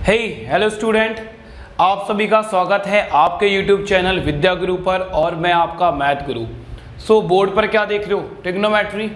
Hello student, आप सभी का स्वागत है आपके यूट्यूब चैनल विद्या गुरु पर और मैं आपका मैथ गुरु। बोर्ड पर क्या देख रहे हो? ट्रिग्नोमेट्री,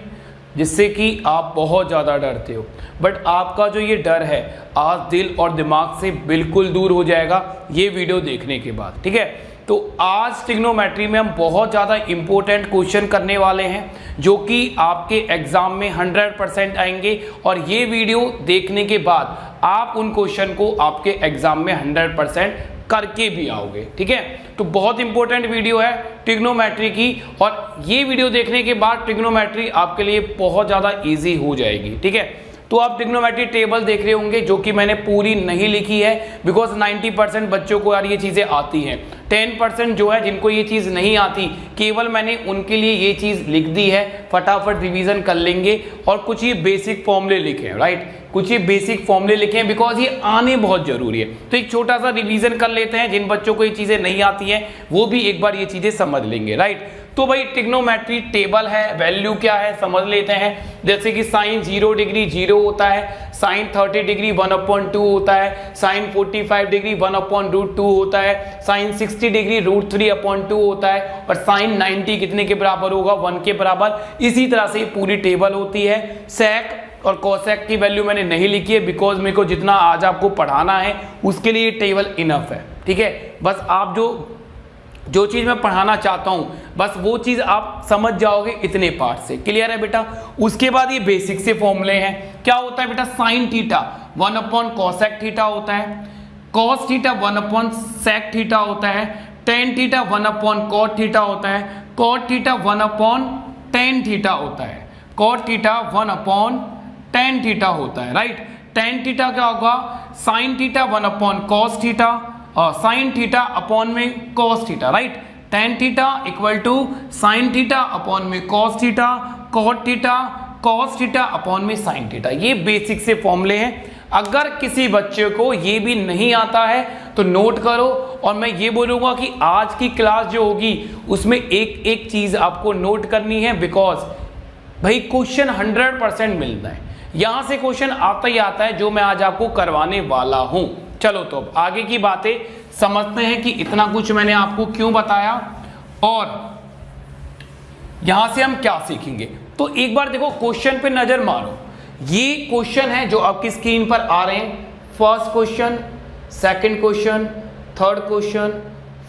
जिससे कि आप बहुत ज़्यादा डरते हो, बट आपका जो ये डर है आज दिल और दिमाग से बिल्कुल दूर हो जाएगा ये वीडियो देखने के बाद। ठीक है, तो आज ट्रिग्नोमेट्री में हम बहुत ज़्यादा इंपॉर्टेंट क्वेश्चन करने वाले हैं जो कि आपके एग्जाम में 100% आएंगे और ये वीडियो देखने के बाद आप उन क्वेश्चन को आपके एग्जाम में 100% करके भी आओगे। ठीक है, तो बहुत इंपॉर्टेंट वीडियो है ट्रिग्नोमेट्री की और ये वीडियो देखने के बाद ट्रिग्नोमेट्री आपके लिए बहुत ज़्यादा ईजी हो जाएगी। ठीक है, तो आप ट्रिग्नोमेट्री टेबल देख रहे होंगे जो कि मैंने पूरी नहीं लिखी है बिकॉज 90% बच्चों को यार ये चीज़ें आती हैं। 10% जो है जिनको ये चीज़ नहीं आती, केवल मैंने उनके लिए ये चीज़ लिख दी है, फटाफट रिवीजन कर लेंगे। और कुछ ये बेसिक फॉर्मूले लिखे हैं, राइट, कुछ ये बेसिक फॉर्मूले लिखे हैं बिकॉज ये आने बहुत जरूरी है। तो एक छोटा सा रिवीजन कर लेते हैं, जिन बच्चों को ये चीज़ें नहीं आती हैं वो भी एक बार ये चीज़ें समझ लेंगे। राइट, तो भाई ट्रिग्नोमेट्री टेबल है, वैल्यू क्या है समझ लेते हैं। जैसे कि साइन 0 डिग्री 0 होता है, साइन 30 डिग्री 1/2 होता है, साइन 45 डिग्री 1/√2 होता है, साइन 60 डिग्री √3/2 होता है और साइन 90 कितने के बराबर होगा? 1 के बराबर। इसी तरह से पूरी टेबल होती है। सेक और कोसेक की वैल्यू मैंने नहीं लिखी है बिकॉज मेरे को जितना आज आपको पढ़ाना है उसके लिए टेबल इनफ है। ठीक है, बस आप जो चीज़ मैं पढ़ाना चाहता हूं बस वो चीज़ आप समझ जाओगे इतने पार्ट से। क्लियर है बेटा? उसके बाद ये बेसिक से फॉर्मूले हैं। क्या होता है बेटा? साइन थीटा 1/cosec थीटा होता है, cos थीटा 1/sec थीटा होता है, tan थीटा 1/cot थीटा होता है, cot थीटा 1/tan थीटा होता है, cot थीटा 1/tan थीटा होता है। राइट, tan थीटा क्या होगा? साइन थीटा 1/cos थीटा और साइन थीटा अपॉन में cos theta. Right, tan theta equal to sine theta upon में cos theta, cot theta cos theta upon में sine theta. ये basic से फॉर्मूले हैं। अगर किसी बच्चे को ये भी नहीं आता है तो नोट करो और मैं ये बोलूँगा कि आज की क्लास जो होगी उसमें एक एक चीज़ आपको नोट करनी है बिकॉज भाई क्वेश्चन 100% मिलता है। यहाँ से क्वेश्चन आता ही आता है जो मैं आज आपको करवाने वाला हूँ। चलो तो अब आगे की बातें समझते हैं कि इतना कुछ मैंने आपको क्यों बताया और यहां से हम क्या सीखेंगे। तो एक बार देखो क्वेश्चन पे नजर मारो। ये क्वेश्चन है जो आपकी स्क्रीन पर आ रहे हैं। First question, second question, third question,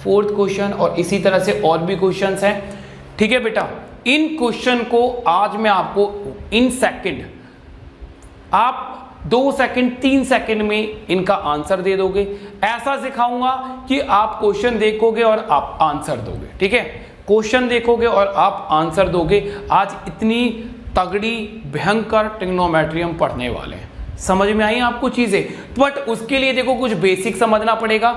fourth question और इसी तरह से और भी क्वेश्चंस हैं। ठीक है बेटा, इन क्वेश्चन को आज मैं आपको इन सेकंड, आप 2 सेकंड 3 सेकंड में इनका आंसर दे दोगे। ऐसा सिखाऊंगा कि आप क्वेश्चन देखोगे और आप आंसर दोगे। ठीक है, क्वेश्चन देखोगे और आप आंसर दोगे। आज इतनी तगड़ी भयंकर ट्रिग्नोमेट्री हम पढ़ने वाले हैं। समझ में आई आपको चीजें? बट उसके लिए देखो कुछ बेसिक समझना पड़ेगा।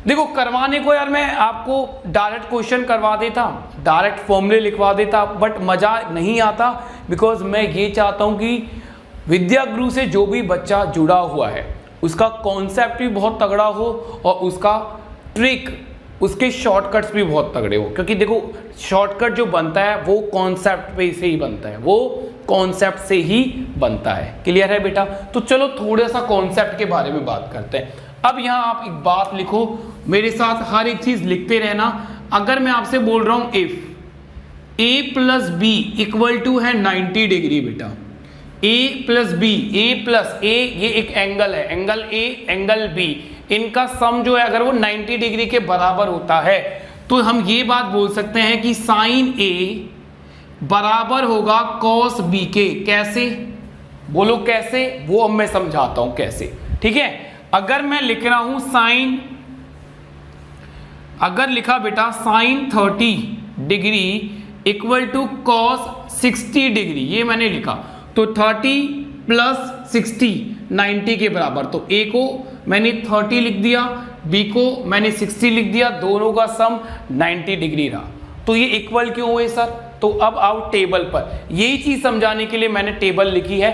देखो करवाने को यार मैं आपको डायरेक्ट क्वेश्चन करवा देता, डायरेक्ट फॉर्मूले लिखवा देता, बट मजा नहीं आता बिकॉज मैं ये चाहता हूं कि विद्या गुरु से जो भी बच्चा जुड़ा हुआ है उसका कॉन्सेप्ट भी बहुत तगड़ा हो और उसका ट्रिक, उसके शॉर्टकट्स भी बहुत तगड़े हो। क्योंकि देखो शॉर्टकट जो बनता है वो कॉन्सेप्ट पे से ही बनता है, वो कॉन्सेप्ट से ही बनता है। क्लियर है बेटा? तो चलो थोड़ा सा कॉन्सेप्ट के बारे में बात करते हैं। अब यहाँ आप एक बात लिखो, मेरे साथ हर एक चीज लिखते रहना। अगर मैं आपसे बोल रहा हूं if a + b equal to है 90 डिग्री बेटा, a + b, a ये एक एंगल है, एंगल a एंगल b, इनका सम जो है अगर वो 90 डिग्री के बराबर होता है तो हम ये बात बोल सकते हैं कि साइन a बराबर होगा cos b के। कैसे? बोलो कैसे? वो अब मैं समझाता हूं कैसे। ठीक है, अगर मैं लिख रहा हूं साइन, अगर लिखा बेटा sine 30 degree equal to cos 60 degree, ये मैंने लिखा तो 30 + 60 90 के बराबर। तो a को मैंने 30 लिख दिया, b को मैंने 60 लिख दिया, दोनों का सम 90 डिग्री रहा। तो ये इक्वल क्यों हुए सर? तो अब आओ टेबल पर। यही चीज समझाने के लिए मैंने टेबल लिखी है।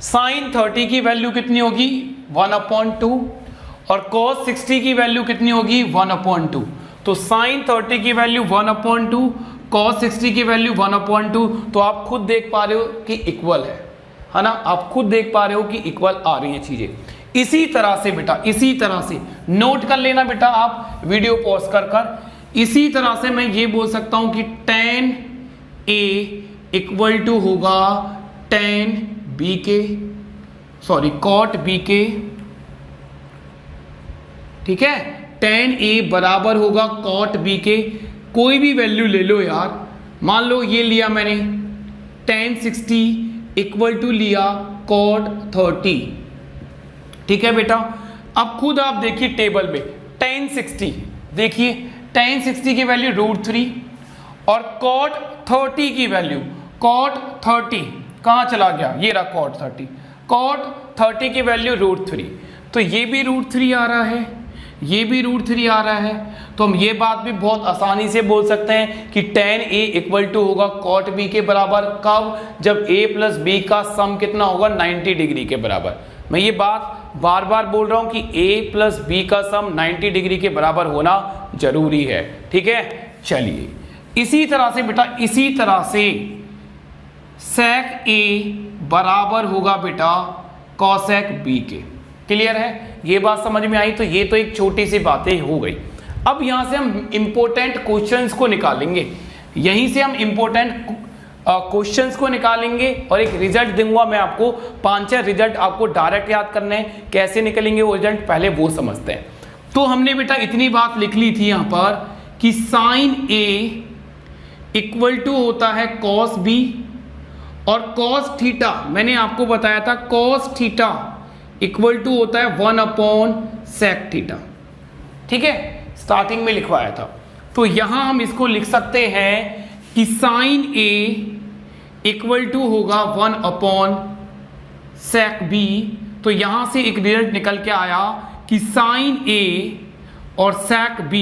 साइन 30 की वैल्यू कितनी होगी? 1/2 और cos 60 की वैल्यू कितनी होगी? 1/2। तो साइन 30 की वैल्यू 1/2, cos 60 की वैल्यू 1/2। तो आप खुद देख पा रहे हो कि इक्वल है ना? आप खुद देख पा रहे हो कि इक्वल आ रही हैं चीजें। इसी तरह से बेटा, इसी तरह से नोट कर लेना बेटा आप वीडियो पॉज कर कर। इसी तरह से मैं ये बोल सकता हूं कि tan A इक्वल टू होगा tan B के, सॉरी cot B के, ठीक है। tan A बराबर होगा cot B के, कोई भी वैल्यू ले लो यार, मान लो ये लिया मैंने tan 60 इक्वल टू लिया cot 30, ठीक है बेटा। अब खुद आप देखिए टेबल में tan 60, देखिए tan 60 की वैल्यू √3 और cot 30 की वैल्यू cot 30 कहाँ चला गया, ये रहा cot 30, cot 30 की वैल्यू √3, तो ये भी √3 आ रहा है, ये भी √3 आ रहा है। तो हम ये बात भी बहुत आसानी से बोल सकते हैं कि tan A इक्वल टू होगा cot B के बराबर, कब, जब A प्लस B का सम कितना होगा 90 डिग्री के बराबर। मैं ये बात बार बार बोल रहा हूं कि A प्लस B का सम 90 डिग्री के बराबर होना जरूरी है, ठीक है। चलिए इसी तरह से बेटा, इसी तरह से sec A बराबर होगा बेटा cosec B के। क्लियर है, ये बात समझ में आई। तो ये तो एक छोटी सी बातें हो गई। अब यहां से हम इंपॉर्टेंट क्वेश्चंस को निकालेंगे, यहीं से हम इंपॉर्टेंट क्वेश्चंस को निकालेंगे और एक रिजल्ट दूंगा मैं आपको। 5-6 रिजल्ट आपको डायरेक्ट याद करने हैं, कैसे निकलेंगे वो रिजल्ट पहले वो समझते हैं। तो हमने बेटा इतनी बात लिख ली थी यहां पर कि sin A इक्वल टू होता है cos B और cos थीटा, मैंने आपको बताया था cos थीटा इक्वल टू होता है 1/sec थीटा, ठीक है, स्टार्टिंग में लिखवाया था। तो यहां हम इसको लिख सकते हैं कि sin A इक्वल टू होगा 1/sec B। तो यहां से एक रिजल्ट निकल के आया कि sin A और sec B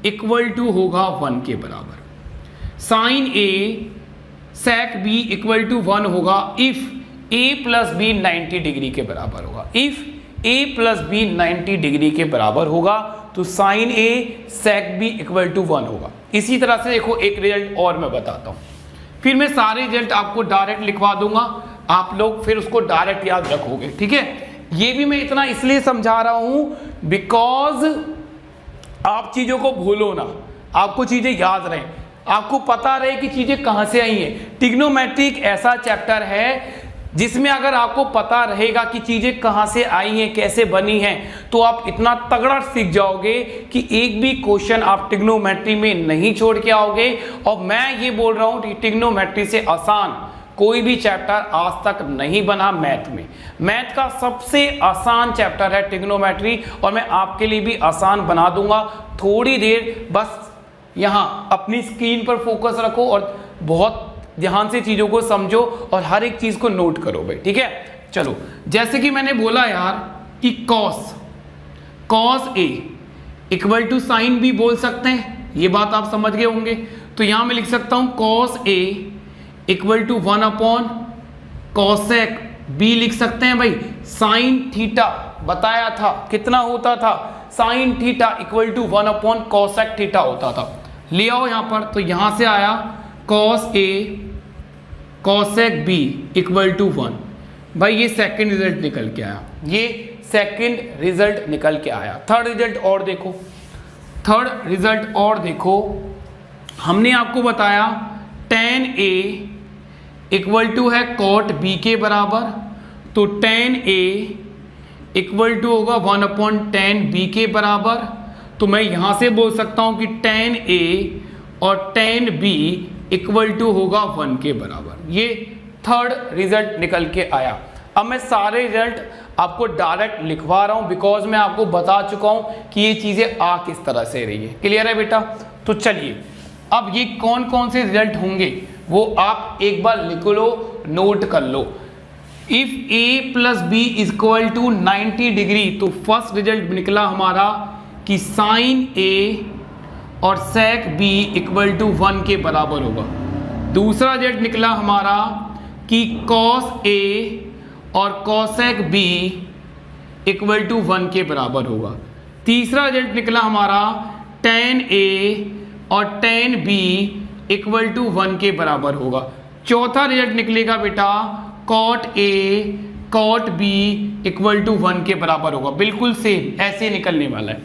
इक्वल टू होगा 1 के बराबर। sin A sec B equal to 1 होगा if A plus B 90 degree के बराबर होगा, if A plus B 90 degree के बराबर होगा तो sin A sec B equal to 1 होगा। इसी तरह से देखो एक रिजल्ट और मैं बताता हूं, फिर मैं सारे रिजल्ट आपको डायरेक्ट लिखवा दूंगा, आप लोग फिर उसको डायरेक्ट याद रखोगे, ठीक है। ये भी मैं इतना इसलिए समझा रहा हूं बिकॉज आप चीजों को भूलो ना, आपको चीजें याद रहें, आपको पता रहे कि चीजें कहां से आई हैं। ट्रिग्नोमेट्री एक ऐसा चैप्टर है जिसमें अगर आपको पता रहेगा कि चीजें कहां से आई हैं, कैसे बनी हैं, तो आप इतना तगड़ा सीख जाओगे कि एक भी क्वेश्चन आप ट्रिग्नोमेट्री में नहीं छोड़ के आओगे। और मैं ये बोल रहा हूं कि ट्रिग्नोमेट्री से आसान कोई भी चैप्टर आज तक नहीं बना मैथ में। मैथ का सबसे आसान चैप्टर है ट्रिग्नोमेट्री और मैं आपके लिए भी आसान बना दूंगा। थोड़ी देर बस यहां अपनी स्क्रीन पर फोकस रखो और बहुत ध्यान से चीजों को समझो और हर एक चीज को नोट करो भाई, ठीक है। चलो जैसे कि मैंने बोला यार कि cos A equal to sin B बोल सकते हैं, ये बात आप समझ गए होंगे। तो यहां मैं लिख सकता हूं cos A equal to 1/cosec B लिख सकते हैं भाई। sin थीटा बताया था कितना होता था, sin theta equal to 1/cosec theta होता था। ले आओ यहां पर, तो यहां से आया cos A cosec B equal to 1। भाई ये सेकंड रिजल्ट निकल के आया, ये सेकंड रिजल्ट निकल के आया। थर्ड रिजल्ट और देखो, थर्ड रिजल्ट और देखो, हमने आपको बताया tan A इक्वल टू है cot B के बराबर, तो tan A इक्वल टू होगा 1/tan B के बराबर। तो मैं यहां से बोल सकता हूं कि tan A और tan B इक्वल टू होगा 1 के बराबर। ये थर्ड रिजल्ट निकल के आया। अब मैं सारे रिजल्ट आपको डायरेक्ट लिखवा रहा हूं बिकॉज मैं आपको बता चुका हूं कि ये चीजें आ किस तरह से रही है। क्लियर है बेटा? तो चलिए अब ये कौन कौन से रिजल्ट होंगे वो आप एक बार लिख लो, नोट कर लो। If A plus B equal to 90 degree, तो फर्स्ट रिजल्ट निकला हमारा कि sin A और sec B इक्वल टू 1 के बराबर होगा। दूसरा रिजल्ट निकला हमारा कि cos A और cosec B इक्वल टू 1 के बराबर होगा। तीसरा रिजल्ट निकला हमारा tan A और tan B इक्वल टू 1 के बराबर होगा। चौथा रिजल्ट निकलेगा बेटा cot A cot B equal to 1 के बराबर होगा, बिल्कुल सेम ऐसे निकलने वाला है।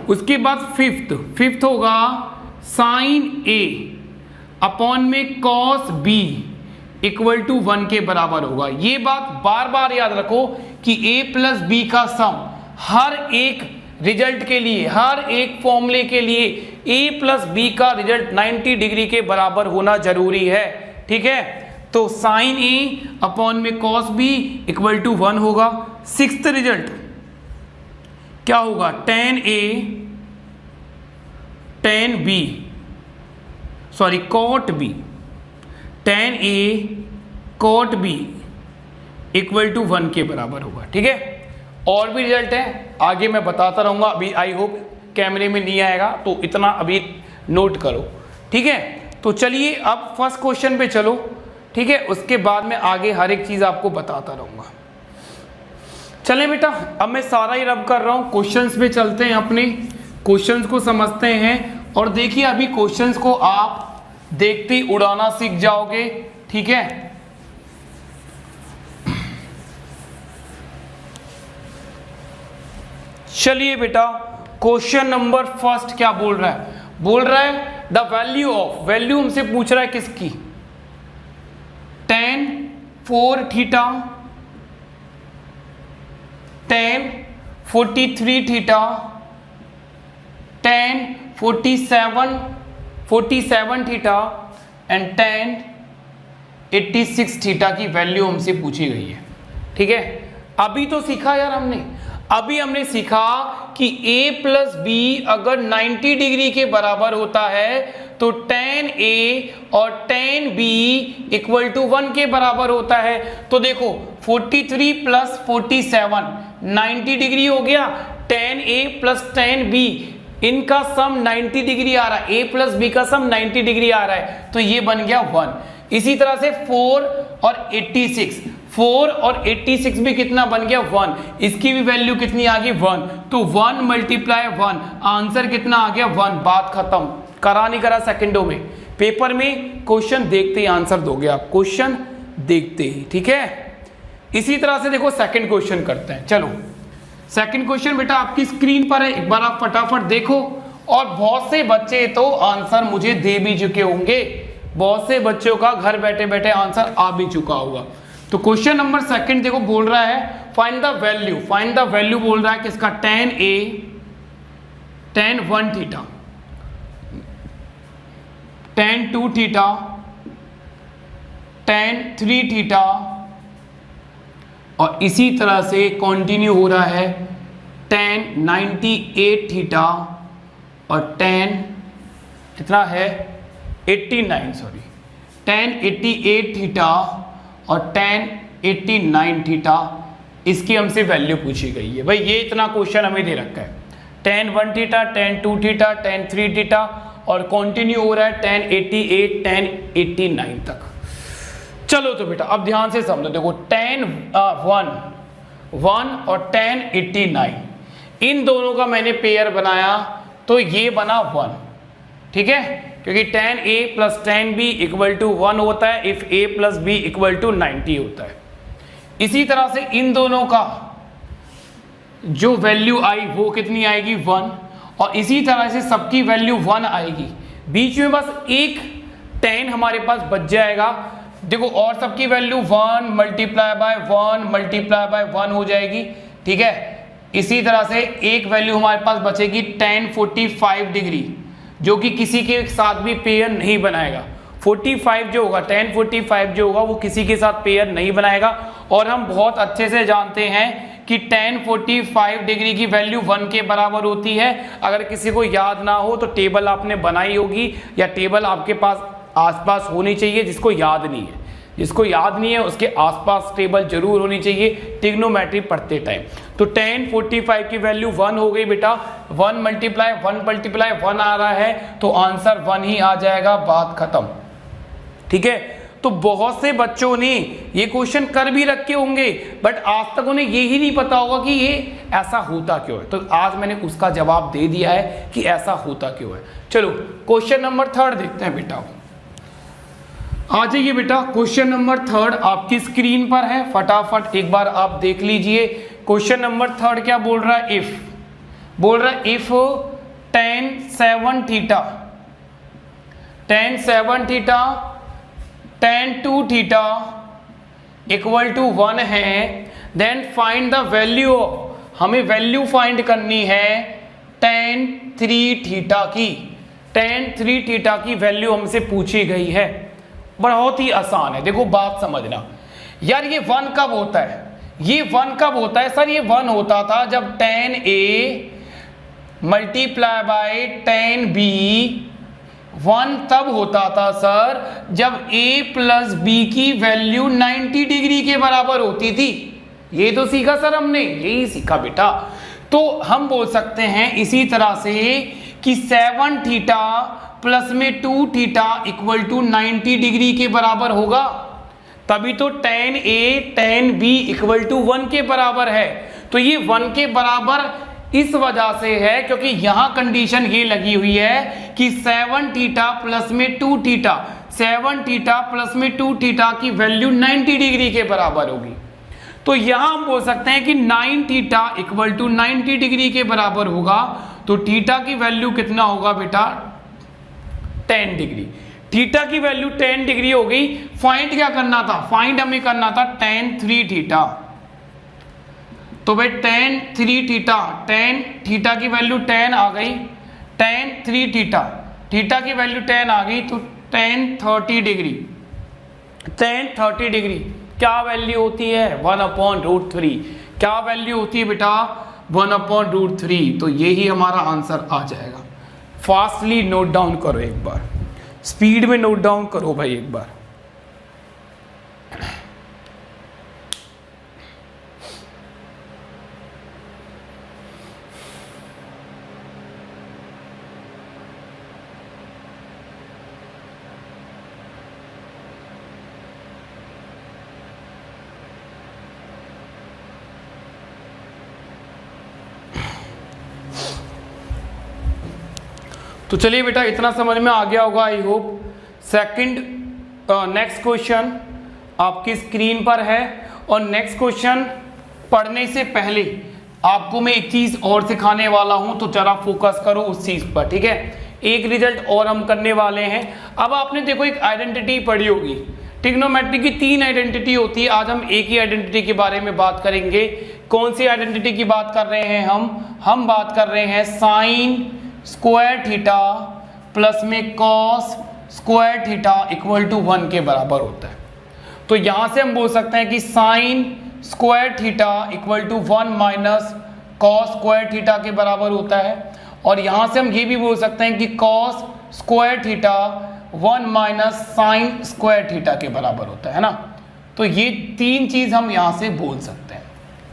उसके बाद फिफ्थ होगा साइन ए अपॉन में कॉस बी इक्वल टू 1 के बराबर होगा। ये बात बार बार याद रखो कि a प्लस बी का सम हर एक रिजल्ट के लिए, हर एक फॉर्मूले के लिए a प्लस बी का रिजल्ट 90 डिग्री के बराबर होना जरूरी है, ठीक है। तो साइन ए अपॉन में कॉस बी इक्वल टू 1 होगा। सिक्स्थ रिजल्ट क्या होगा, tan A tan B sorry cot B, tan A cot B equal to 1 के बराबर होगा, ठीक है। और भी रिजल्ट है, आगे मैं बताता रहूंगा, अभी आई होप कैमरे में नहीं आएगा तो इतना अभी नोट करो, ठीक है। तो चलिए अब फर्स्ट क्वेश्चन पे चलो, ठीक है, उसके बाद में आगे हर एक चीज आपको बताता रहूंगा। चलें बेटा, अब मैं सारा ही रब कर रहा हूं, क्वेश्चंस पे चलते हैं, अपने क्वेश्चंस को समझते हैं। और देखिए अभी क्वेश्चंस को आप देखते ही उड़ाना सीख जाओगे, ठीक है। चलिए बेटा, क्वेश्चन नंबर फर्स्ट क्या बोल रहा है, बोल रहा है द वैल्यू ऑफ, वैल्यू हमसे पूछ रहा है किसकी, tan 4 theta, tan 43 theta, tan 47 theta and tan 86 theta की वैल्यू हमसे पूछी गई है, ठीक है। अभी तो सीखा यार हमने सीखा कि a प्लस बी अगर 90 डिग्री के बराबर होता है तो tan a और tan b इक्वल टू 1 के बराबर होता है। तो देखो 43 प्लस 47 90 डिग्री हो गया, tan a प्लस tan b इनका सम 90 डिग्री आ रहा है, a प्लस b का सम 90 डिग्री आ रहा है, तो ये बन गया 1। इसी तरह से 4 और 86 भी कितना बन गया 1, इसकी भी वैल्यू कितनी आ गई 1, तो 1 मल्टीप्लाई 1, आंसर कितना आ गया 1, बात खत्म। करा नहीं करा सेकंडों में, पेपर में क्वेश्चन देखते ही आंसर दोगे आप, क्वेश्चन देखते ही, ठीक है। इसी तरह से देखो सेकंड क्वेश्चन करते हैं। चलो सेकंड क्वेश्चन बेटा आपकी स्क्रीन पर है, एक बार आप फटाफट देखो। और बहुत से बच्चे तो आंसर मुझे दे भी चुके होंगे, बहुत से बच्चों का घर बैठे बैठे आंसर आ भी चुका होगा। तो क्वेश्चन नंबर सेकंड देखो बोल रहा है फाइंड द वैल्यू बोल रहा है किसका, tan a tan 1 theta, tan 2 theta, tan 3 theta, और इसी तरह से कंटिन्यू हो रहा है tan 98 थीटा और tan कितना है 89 सॉरी tan 88 थीटा और tan 89 थीटा, इसकी हमसे वैल्यू पूछी गई है। भाई ये इतना क्वेश्चन हमें दे रखा है, tan 1 theta, tan 2 theta, tan 3 theta और कंटिन्यू हो रहा है tan 88 tan 89 तक। चलो तो बेटा अब ध्यान से समझो, देखो tan 1 और tan 89 इन दोनों का मैंने पेयर बनाया तो ये बना 1, ठीक है, क्योंकि tan a प्लस tan b इक्वल टू 1 होता है if a plus b equal to 90 होता है। इसी तरह से इन दोनों का जो वैल्यू आई वो कितनी आएगी 1, और इसी तरह से सबकी वैल्यू 1 आएगी, बीच में बस एक tan हमारे पास बच जाएगा। देखो और सबकी value 1 multiply by 1 multiply by 1 हो जाएगी, ठीक है। इसी तरह से एक वैल्यू हमारे पास बचेगी tan 45 डिग्री, जो कि किसी के साथ भी पेयर नहीं बनाएगा। 45 जो होगा tan 45 जो होगा वो किसी के साथ पेयर नहीं बनाएगा। और हम बहुत अच्छे से जानते हैं कि tan 45 डिग्री की वैल्यू 1 के बराबर होती है। अगर किसी को याद ना हो तो टेबल आपने बनाई होगी या टेबल आपके पास आसपास होनी चाहिए। जिसको याद नहीं है उसके आसपास टेबल जरूर होनी चाहिए ट्रिग्नोमेट्री पढ़ते टाइम। तो tan 45 की वैल्यू 1 हो गई बेटा, 1 मल्टीप्लाई 1 आ रहा है तो आंसर 1 ही आ जाएगा, बात खत्म, ठीक है। तो बहुत से बच्चों ने ये क्वेश्चन कर भी रखे होंगे बट आज तक उन्हें ये ही नहीं पता होगा कि ये ऐसा होता क्यों है। तो आज मैंने उसका जवाब दे दिया है कि ऐसा होता क्यों है। चलो क्वेश्चन नंबर 3 देखते हैं बेटा। आ जाइए बेटा, क्वेश्चन नंबर 3 आपकी स्क्रीन पर है, फटाफट एक बार आप देख लीजिए। क्वेश्चन नंबर 3 क्या बोल रहा है? If tan 7 theta tan 2 theta equal to 1 है, then find the value of, हमें वैल्यू फाइंड करनी है tan 3 थीटा की। tan 3 थीटा की वैल्यू हमसे पूछी गई है। बहुत ही आसान है, देखो बात समझना यार। ये 1 कब होता है? ये 1 कब होता है सर? ये 1 होता था जब tan A multiply by tan B 1 तब होता था सर जब A प्लस B की वैल्यू 90 डिग्री के बराबर होती थी। ये तो सीखा सर हमने, यही सीखा बेटा। तो हम बोल सकते हैं इसी तरह से कि 7 थीटा प्लस में 2 थीटा इक्वल टू 90 डिग्री के बराबर होगा, तभी तो tan A tan B equal to 1 के बराबर है। तो ये 1 के बराबर इस वजह से है क्योंकि यहां कंडीशन ये लगी हुई है कि 7 थीटा प्लस में 2 थीटा, 7 थीटा प्लस में 2 थीटा की वैल्यू 90 डिग्री के बराबर होगी। तो यहां हम बोल सकते हैं कि 9 थीटा इक्वल टू 90 डिग्री के बराबर होगा। तो थीटा की वैल्यू कितना होगा बेटा? 10 डिग्री। थीटा की वैल्यू 10 डिग्री हो गई। फाइंड क्या करना था? फाइंड हमें करना था tan 3 थीटा। तो भाई tan 3 थीटा, tan थीटा की वैल्यू 10 आ गई, tan 3 थीटा, थीटा की वैल्यू 10 आ गई, तो tan 30 डिग्री, tan 30 डिग्री क्या वैल्यू होती है? 1/√3। क्या वैल्यू होती है बेटा? 1/√3। तो यही हमारा आंसर आ जाएगा। फास्टली नोट डाउन करो एक बार, स्पीड में नोट डाउन करो भाई एक बार। तो चलिए बेटा, इतना समझ में आ गया होगा I hope. Second next question आपकी स्क्रीन पर है, और नेक्स्ट क्वेश्चन पढ़ने से पहले आपको मैं एक चीज और सिखाने वाला हूं, तो जरा फोकस करो उस चीज पर, ठीक है। एक रिजल्ट और हम करने वाले हैं। अब आपने देखो एक आइडेंटिटी पढ़ी होगी, ट्रिग्नोमेट्री की 3 आइडेंटिटी होती है। आज हम एक ही आइडेंटिटी के बारे में बात करेंगे। कौन सी आइडेंटिटी की बात कर रहे हैं हम बात कर रहे हैं साइन स्क्वायर थीटा प्लस में cos square theta equal to 1 के बराबर होता है। तो यहां से हम बोल सकते हैं कि sine square theta equal to 1 minus cos square theta के बराबर होता है। और यहां से हम ये भी बोल सकते हैं कि cos square theta 1 minus sign square theta के बराबर होता है ना। तो ये 3 चीज हम यहां से बोल सकते हैं।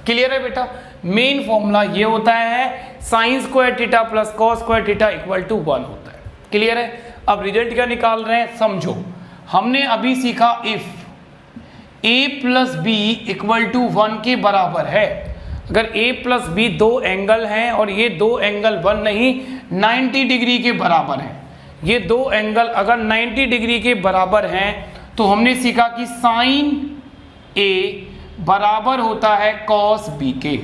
क्लियर है बेटा? मेन फॉर्मूला ये होता है sine square theta plus cos square theta equal to 1 होता है। क्लियर है? अब रिजल्ट क्या निकाल रहे हैं समझो। हमने अभी सीखा if a plus B equal to 1 के बराबर है। अगर a प्लस बी 2 एंगल हैं और ये 2 एंगल 1 नहीं 90 डिग्री के बराबर हैं, ये 2 एंगल अगर 90 डिग्री के बराबर हैं, तो हमने सीखा कि साइन a बराबर होता है कॉस बी के।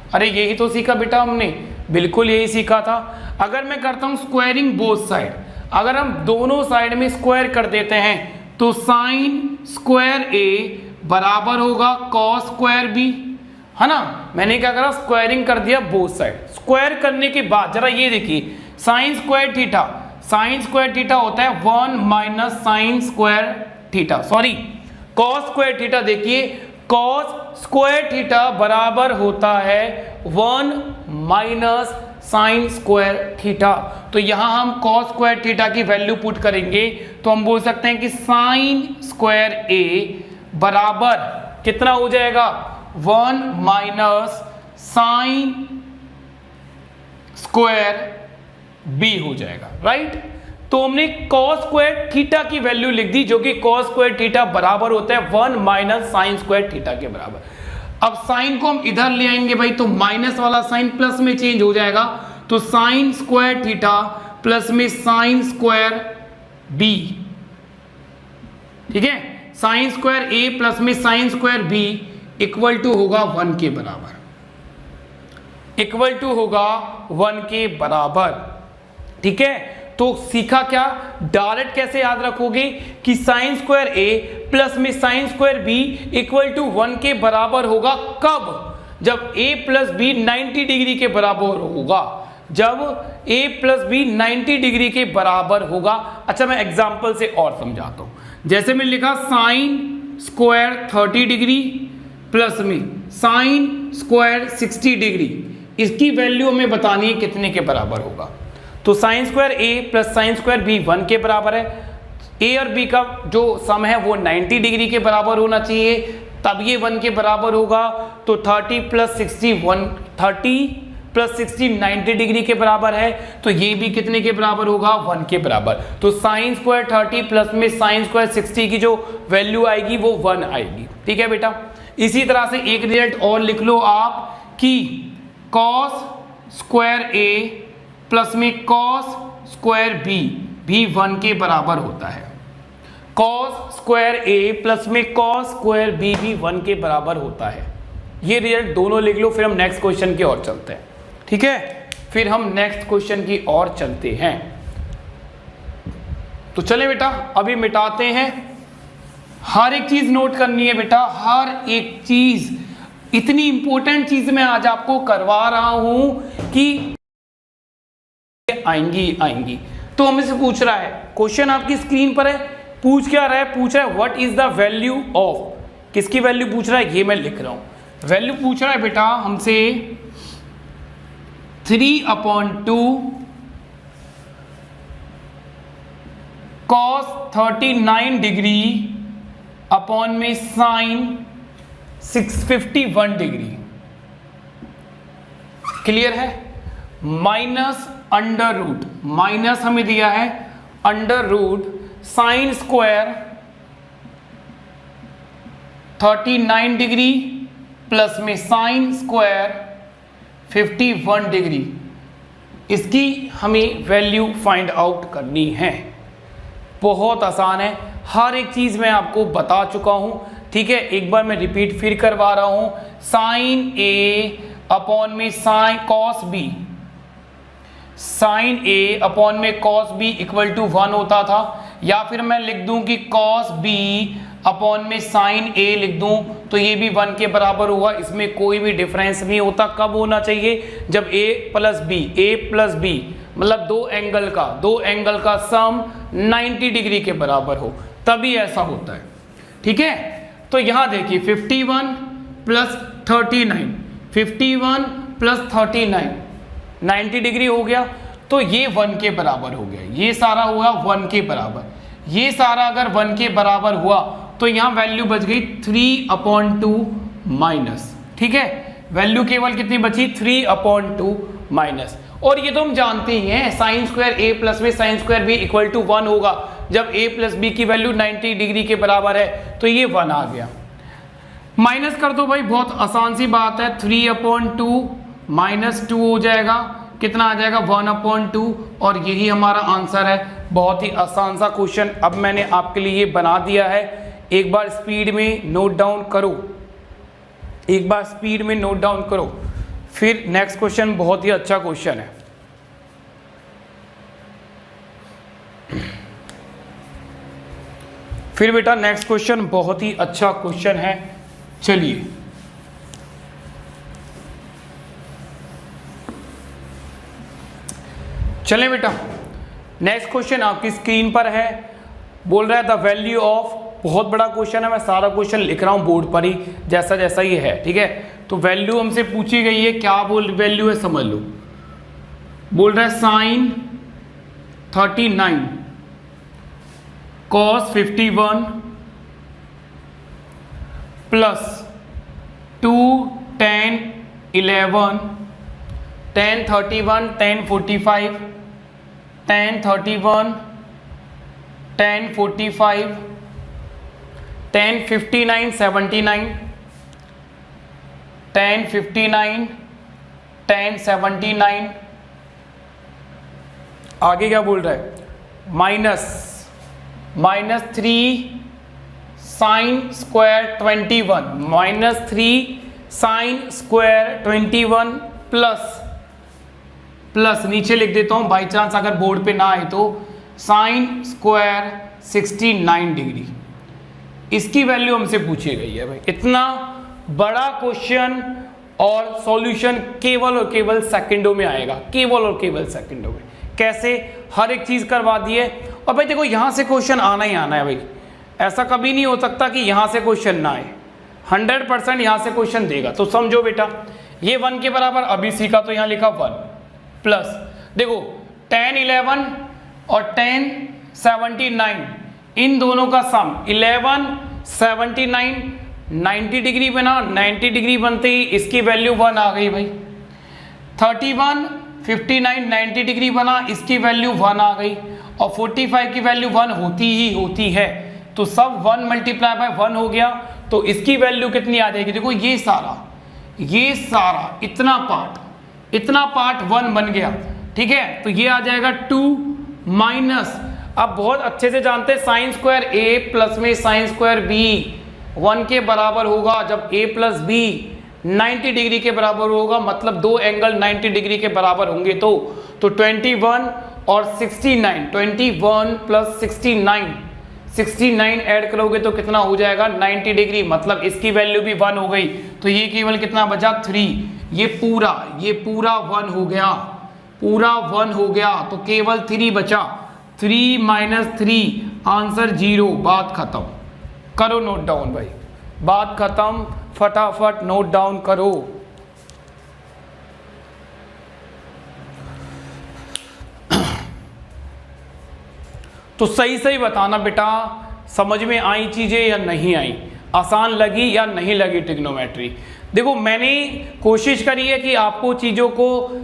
अरे यही तो सीखा बेटा हमने, बिल्कुल यही सीखा था। अगर मैं करता हूं स्क्वायरिंग बोथ साइड, अगर हम दोनों साइड में स्क्वायर कर देते हैं तो साइन स्क्वायर ए बराबर होगा कॉस स्क्वायर बी, है ना। मैंने क्या करा? स्क्वायरिंग कर दिया बोथ साइड। स्क्वायर करने के बाद जरा ये देखिए, साइन स्क्वायर थीटा होता है 1 minus sign square theta, sorry cos square theta. देखिए कॉस स्क्वायर थीटा बराबर होता है 1 माइनस साइन स्क्वायर थीटा। तो यहां हम कॉस स्क्वायर थीटा की वैल्यू पुट करेंगे तो हम बोल सकते हैं कि साइन स्क्वायर ए बराबर कितना हो जाएगा? 1 माइनस साइन स्क्वायर बी हो जाएगा, राइट। तो हमने कॉस स्क्वायर थीटा की वैल्यू लिख दी, जो कि कॉस स्क्वायर थीटा बराबर होता है 1 माइनस साइन स्क्वायर थीटा के बराबर। अब साइन को हम इधर ले आएंगे भाई, तो माइनस वाला साइन प्लस में चेंज हो जाएगा। तो साइन स्क्वायर थीटा प्लस में साइन स्क्वायर बी ठीक है। साइन स्क्वायर ए प्लस में sine square B equal to होगा 1 के बराबर, इक्वल टू होगा 1 के बराबर। ठीक है, तो सीखा क्या, डायरेक्ट कैसे याद रखोगे कि साइन स्क्वायर ए प्लस में sine square B equal to 1 के बराबर होगा। कब? जब a प्लस बी 90 डिग्री के बराबर होगा, जब a प्लस बी 90 डिग्री के बराबर होगा। अच्छा, मैं एग्जांपल से और समझाता हूं। जैसे मैं लिखा साइन स्क्वायर 30 डिग्री प्लस में साइन स्क्वायर 60 डिग्री, इसकी वैल्यू हमें बतानी है कितने के बराबर होगा। तो sine square a plus sine square b 1 के बराबर है। a और b का जो सम है वो 90 डिग्री के बराबर होना चाहिए, तब ये 1 के बराबर होगा। तो 30 प्लस 60 90 डिग्री के बराबर है, तो ये भी कितने के बराबर होगा, 1 के बराबर। तो साइन स्क्वायर 30 प्लस में साइन स्क्वायर 60 की जो वैल्यू आएगी वो 1 आएगी। ठीक है बेटा, इसी तरह से एक रिजल्ट और लिख लो आप कि कॉस स्क्वायर ए प्लस में कॉस स्क्वायर बी भी 1 के बराबर होता है। कॉस स्क्वायर ए प्लस में कॉस स्क्वायर बी भी 1 के बराबर होता है। ये रिजल्ट दोनों लिख लो, फिर हम नेक्स्ट क्वेश्चन की ओर चलते हैं। ठीक है, फिर हम नेक्स्ट क्वेश्चन की ओर चलते हैं। तो चले बेटा, अभी मिटाते हैं। हर एक चीज नोट करनी है बेटा, हर एक चीज। इतनी इंपॉर्टेंट चीज मैं आज आपको करवा रहा हूं कि आएंगी। तो हमसे पूछ रहा है, क्वेश्चन आपकी स्क्रीन पर है, पूछ क्या रहा है, पूछ रहा है what is the value of, किसकी वैल्यू पूछ रहा है, ये मैं लिख रहा हूं। वैल्यू पूछ रहा है बेटा हमसे 3/2 cos 39 डिग्री अपॉन में साइन 651 डिग्री। क्लियर है? माइनस अंडर रूट, माइनस हमें दिया है under root sine square 39 degree plus में साइन स्क्वायर 51 डिग्री। इसकी हमें वैल्यू फाइंड आउट करनी है। बहुत आसान है, हर एक चीज मैं आपको बता चुका हूं। ठीक है, एक बार मैं रिपीट फिर करवा रहा हूं। साइन ए अपॉन में sine cos B, sign A upon में कॉस बी इक्वल टू 1 होता था, या फिर मैं लिख दूं कि कॉस बी अपॉन में साइन ए लिख दूं तो ये भी 1 के बराबर होगा। इसमें कोई भी डिफरेंस नहीं होता। कब होना चाहिए? जब a प्लस बी मतलब दो एंगल का सम 90 डिग्री के बराबर हो, तभी ऐसा होता है। ठीक है, तो यहां देखिए 51 प्लस 39, 51 प्लस 39 90 डिग्री हो गया, तो ये 1 के बराबर हो गया। ये सारा हुआ 1 के बराबर। ये सारा अगर 1 के बराबर हुआ तो यहां वैल्यू बच गई 3/2 माइनस। ठीक है, वैल्यू केवल कितनी बची? 3/2 माइनस। और ये तो हम जानते ही हैं, साइन स्क्वायर ए प्लस में sine square B equal to 1 होगा। जब a प्लस बी की वैल्यू 90 डिग्री के बराबर है तो ये 1 आ गया। माइनस कर दो भाई, बहुत आसान सी बात है। 3/2 माइनस 2 हो जाएगा, कितना आ जाएगा? 1/2, और यही हमारा आंसर है। बहुत ही आसान सा क्वेश्चन अब मैंने आपके लिए बना दिया है। एक बार स्पीड में नोट डाउन करो, एक बार स्पीड में नोट डाउन करो, फिर नेक्स्ट क्वेश्चन बहुत ही अच्छा क्वेश्चन है। फिर बेटा नेक्स्ट क्वेश्चन बहुत ही अच्छा क्वेश्चन है। चलिए चलें बेटा, नेक्स्ट क्वेश्चन आपकी स्क्रीन पर है। बोल रहा है द वैल्यू ऑफ, बहुत बड़ा क्वेश्चन है, मैं सारा क्वेश्चन लिख रहा हूं बोर्ड पर ही जैसा जैसा ये है। ठीक है, तो वैल्यू हमसे पूछी गई है, क्या बोल वैल्यू है समझ लो। बोल रहा है sign 39 cos 51 plus 2 tan 11 tan 31 tan 45 tan 31 tan 45 tan 59 79 tan 59 tan 79। आगे क्या बोल रहा है? -3 sine square 21 minus 3 sine square 21 plus नीचे लिख देता हूं बाई चांस अगर बोर्ड पे ना आए तो साइन स्क्वायर 69 डिग्री। इसकी वैल्यू हमसे पूछी गई है भाई। इतना बड़ा क्वेश्चन और सॉल्यूशन केवल और केवल सेकंडों में आएगा, केवल और केवल सेकंडों में। कैसे? हर एक चीज करवा दी है। और भाई देखो यहां से क्वेश्चन आना ही आना है भाई, ऐसा कभी नहीं हो सकता कि यहां से क्वेश्चन ना आए। 100% यहां से क्वेश्चन देगा। तो समझो बेटा, ये 1 के बराबर अभी सीखा तो यहां लिखा 1 प्लस देखो 10 11 और 10 79 इन दोनों का सम 11 79 90 डिग्री बना। 90 डिग्री बनते ही इसकी वैल्यू 1 आ गई भाई। 31 59 90 डिग्री बना, इसकी वैल्यू 1 आ गई। और 45 की वैल्यू 1 होती है तो सब 1 मल्टीप्लाई बाय 1 हो गया। तो इसकी वैल्यू कितनी आ जाएगी? देखो ये सारा इतना पार्ट 1 बन गया, ठीक है। तो ये आ जाएगा 2 माइनस, अब बहुत अच्छे से जानते हैं साइन स्क्वायर ए प्लस में साइन स्क्वायर बी 1 के बराबर होगा। जब a प्लस बी 90 डिग्री के बराबर होगा, मतलब दो एंगल 90 डिग्री के बराबर होंगे तो 21 और 69, 21 प्लस 69 ऐड करोगे तो कितना हो जाएगा? 90 डिग्री, मतलब इसकी वैल्यू भी 1 हो गई। तो ये केवल कितना बचा? 3। ये पूरा 1 हो गया, पूरा 1 हो गया तो केवल 3 बचा। 3 माइनस 3 आंसर 0। बात खत्म। करो नोट डाउन भाई, बात खत्म, फटाफट नोट डाउन करो। तो सही बताना बेटा, समझ में आई चीजें या नहीं आई, आसान लगी या नहीं लगी ट्रिग्नोमेट्री। देखो मैंने कोशिश करी है कि आपको चीजों को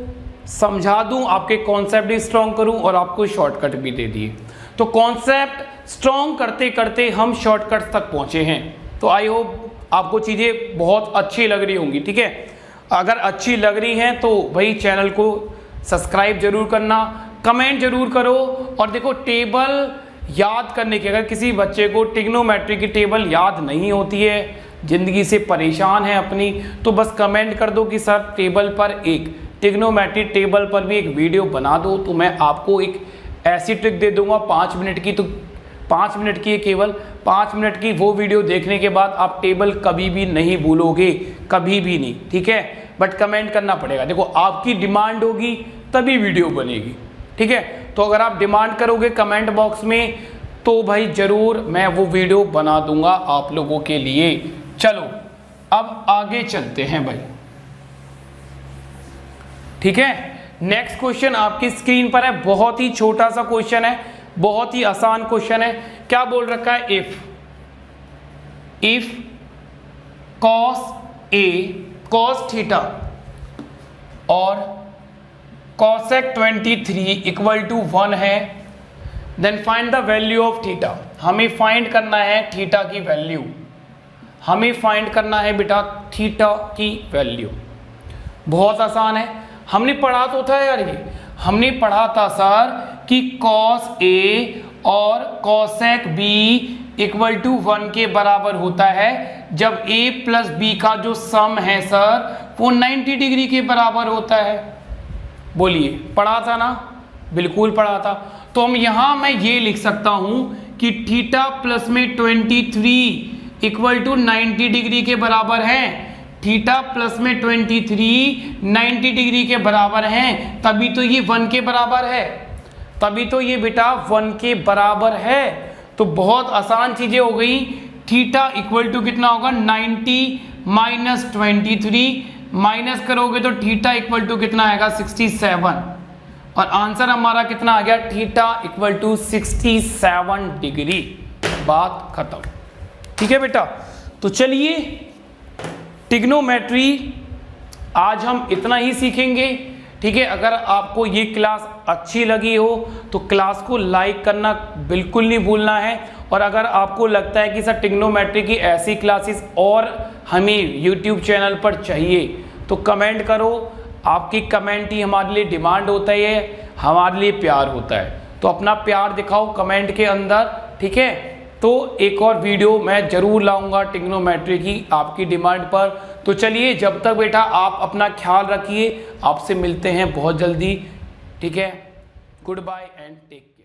समझा दूं, आपके कॉन्सेप्ट भी स्ट्रॉन्ग करूं और आपको शॉर्टकट भी दे दिए। तो कॉन्सेप्ट स्ट्रॉन्ग करते करते हम शॉर्टकट तक पहुंचे हैं। तो आई होप आपको चीजें बहुत अच्छी लग रही होंगी, ठीक है। अगर अच्छी लग रही हैं तो भाई चैनल को सब्सक्राइब जरूर करना, कमेंट जरूर करो। और देखो टेबल याद करने की, अगर किसी बच्चे को ट्रिग्नोमेट्री की टेबल याद नहीं होती है, जिंदगी से परेशान है अपनी, तो बस कमेंट कर दो कि सर टेबल पर एक ट्रिग्नोमेट्री टेबल पर भी एक वीडियो बना दो, तो मैं आपको एक ऐसी ट्रिक दे दूंगा 5 मिनट की। तो 5 मिनट की है, केवल 5 मिनट की वो वीडियो देखने के बाद आप टेबल कभी भी नहीं भूलोगे, कभी भी नहीं, ठीक है। बट कमेंट करना पड़ेगा। देखो आपकी डिमांड होगी तभी वीडियो बनेगी, ठीक है। तो अगर आप डिमांड करोगे कमेंट बॉक्स में तो भाई जरूर मैं वो वीडियो बना दूंगा आप लोगों के लिए। चलो अब आगे चलते हैं भाई, ठीक है। नेक्स्ट क्वेश्चन आपकी स्क्रीन पर है, बहुत ही छोटा सा क्वेश्चन है, बहुत ही आसान क्वेश्चन है। क्या बोल रखा है? इफ cos थीटा और cosec 23 इक्वल टू 1 है, then find the value of theta. हमें फाइंड करना है थीटा की वैल्यू, हमें फाइंड करना है बेटा थीटा की वैल्यू। बहुत आसान है, हमने पढ़ा तो था यार, ये हमने पढ़ा था सर कि cos A और cosec B इक्वल टू 1 के बराबर होता है जब A प्लस B का जो सम है सर वो 90 डिग्री के बराबर होता है। बोलिए, पढ़ा था ना? बिल्कुल पढ़ा था। तो हम यहां मैं ये लिख सकता हूं कि थीटा प्लस में 23 इक्वल टू 90 डिग्री के बराबर है। थीटा प्लस में 23 90 डिग्री के बराबर है, तभी तो ये 1 के बराबर है, तभी तो ये बेटा 1 के बराबर है। तो बहुत आसान चीजें हो गई। थीटा इक्वल टू कितना होगा? 90 माइनस 23, माइनस करोगे तो थीटा इक्वल टू कितना आएगा? 67। और आंसर हमारा कितना आ गया? Theta equal to 67 degree. बात खत्म, ठीक है बेटा। तो चलिए ट्रिग्नोमेट्री आज हम इतना ही सीखेंगे, ठीक है। अगर आपको ये क्लास अच्छी लगी हो तो क्लास को लाइक करना बिल्कुल नहीं भूलना है। और अगर आपको लगता है कि सर ट्रिग्नोमेट्री की ऐसी क्लासेस और हमें यूट्यूब चैनल पर चाहिए तो कमेंट करो। आपकी कमेंट ही हमारे लिए डिमांड होता है, हमारे लिए प्यार होता है। तो अपना प्यार दिखाओ कमेंट के अंदर, ठीक है। तो एक और वीडियो मैं ज़रूर लाऊंगा ट्रिग्नोमेट्री की आपकी डिमांड पर। तो चलिए, जब तक बेटा आप अपना ख्याल रखिए, आपसे मिलते हैं बहुत जल्दी। ठीक है, goodbye and take care.